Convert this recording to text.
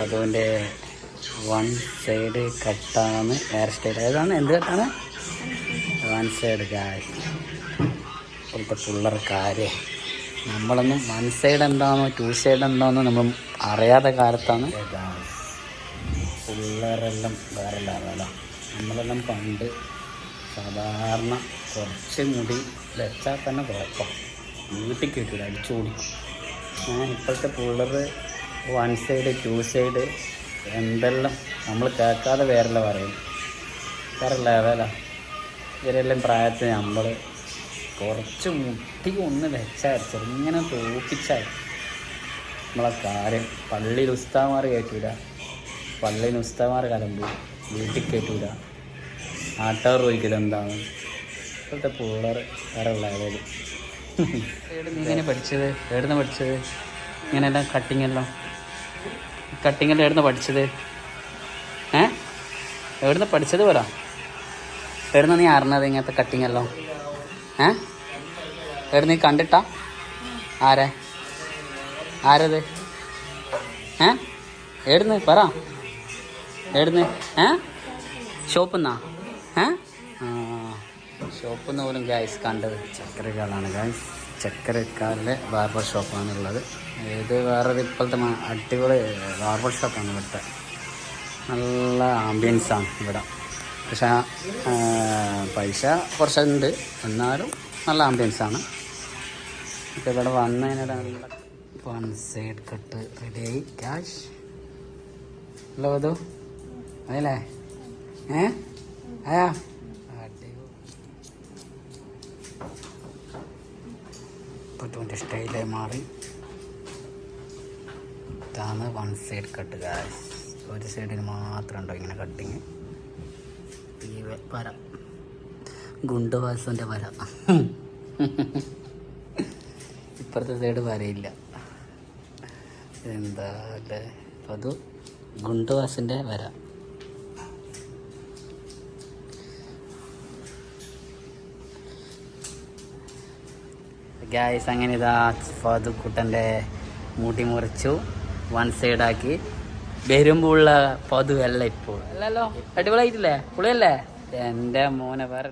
അതുകൊണ്ട് one side കട്ടാണ് hair style. ഏതാണ് എന്ത് കട്ടാണ്? One side guys. ഇപ്പോഴത്തെ പിള്ളേർ കാര്യം നമ്മളൊന്നും വൺ സൈഡ് എന്താണോ ടു സൈഡ് എന്താണോ നമ്മൾ അറിയാത്ത കാലത്താണ് പിള്ളേരെല്ലാം വേറെ ലെവല. നമ്മളെല്ലാം പണ്ട് സാധാരണ കുറച്ച് മുടി വെച്ചാൽ തന്നെ കുഴപ്പം, വീട്ടിൽ കിട്ടില്ല, അടിച്ചു ഓടിക്കും. ഇപ്പോഴത്തെ പിള്ളേർ വൺ സൈഡ് ടു സൈഡ് എന്തെല്ലാം നമ്മൾ കേൾക്കാതെ വേറെല്ല പറയും, വേറെ ലെവല. ഇവരെല്ലാം പ്രായത്തിൽ നമ്മൾ കുറച്ച് മുട്ടി ഒന്ന് വെച്ചാൽ ചെറുങ്ങനെ തോപ്പിച്ചാൽ നമ്മളെ കാര്യം. പള്ളിയിൽ ഉസ്താമാർ കയറ്റൂല, പള്ളിയിൽ ഉസ്താമാർ കലമ്പ്, വീട്ടിൽ കയറ്റൂല, നാട്ടുകാർ ചോദിക്കില്ല എന്താണ്. ഇപ്പോഴത്തെ പിള്ളേർ വേറെ ലെവൽ. ഇങ്ങനെ പഠിച്ചത് എവിടുന്ന് പഠിച്ചത്? ഇങ്ങനെയെല്ലാം കട്ടിങ്ങെല്ലാം എവിടുന്ന് പഠിച്ചത്? എവിടുന്ന് പഠിച്ചത് പറ. എവിടുന്ന് നീ അറിഞ്ഞത് ഇങ്ങനത്തെ കട്ടിങ്ങെല്ലാം? എവിടുന്ന് നീ കണ്ടിട്ടാ? ആരത്? എവിടുന്ന് പറ, എവിടുന്ന്? ഷോപ്പിന്നാ? ഷോപ്പിൽ നിന്ന് പോലും ഗായ്സ് കണ്ടത് ചക്കരക്കാലാണ് ഗായ്സ്. ചക്കരക്കാലിലെ ബാർബർ ഷോപ്പാണുള്ളത്. ഇത് വേറൊരു ഇപ്പോഴത്തെ അടിപൊളി ബാർബർ ഷോപ്പാണ് ഇവിടുത്തെ. നല്ല ആംബിയൻസാണ് ഇവിടെ. പക്ഷേ പൈസ കുറച്ചുണ്ട്, എന്നാലും നല്ല ആംബിയൻസാണ്. ഇപ്പം ഇവിടെ വന്നതിനോട് നല്ല വൺ സൈഡ് കട്ട് റെഡിയായി ക്യാഷ്. ഹലോ അതോ അതല്ലേ? ഇപ്പോഴത്തെ സ്റ്റൈലായി മാറി. ഇതാണ് വൺ സൈഡ് കട്ട് ഗായ്സ്. ഒരു സൈഡിന് മാത്രം ഉണ്ടോ ഇങ്ങനെ കട്ടിങ്. ഈ വര ഗുണ്ടുവാസൻ്റെ വര, ഇപ്പുറത്തെ സൈഡ് വരയില്ല. എന്താ അല്ലേ? അത് ഗുണ്ടുവാസിൻ്റെ വര. ഗായ്സ് അങ്ങനെ ഇതാ ഫതുക്കുട്ടൻ്റെ മുടി മുറിച്ചു, വൺ സൈഡാക്കി. വരുമ്പോഴുള്ള പതുവല്ല ഇപ്പോൾ അല്ലല്ലോ, അടിപൊളിയായിട്ടില്ലേ? പുളിയല്ലേ എൻ്റെ മോനെ? വേറെ